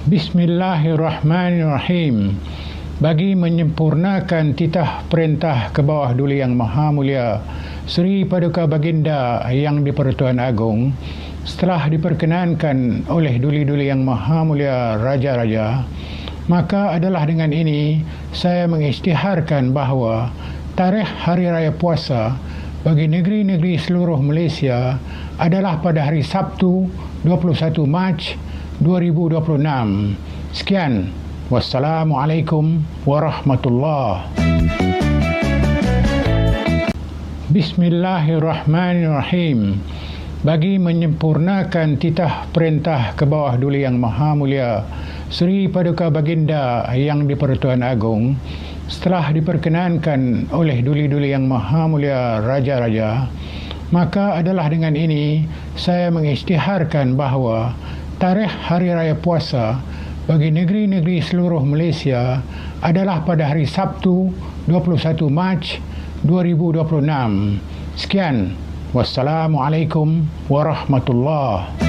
Bismillahirrahmanirrahim. Bagi menyempurnakan titah perintah ke bawah Duli Yang Maha Mulia Seri Paduka Baginda Yang di-Pertuan Agong, setelah diperkenankan oleh Duli-Duli Yang Maha Mulia Raja-Raja, maka adalah dengan ini saya mengisytiharkan bahawa tarikh Hari Raya Puasa bagi negeri-negeri seluruh Malaysia adalah pada hari Sabtu 21 Mac 2026. Sekian. Wassalamualaikum warahmatullahi. Bismillahirrahmanirrahim. Bagi menyempurnakan titah perintah ke bawah Duli Yang Maha Mulia Seri Paduka Baginda Yang di-Pertuan Agong, setelah diperkenankan oleh Duli-Duli Yang Maha Mulia Raja-Raja, maka adalah dengan ini saya mengisytiharkan bahawa tarikh Hari Raya Puasa bagi negeri-negeri seluruh Malaysia adalah pada hari Sabtu 21 Mac 2026. Sekian. Wassalamualaikum warahmatullahi.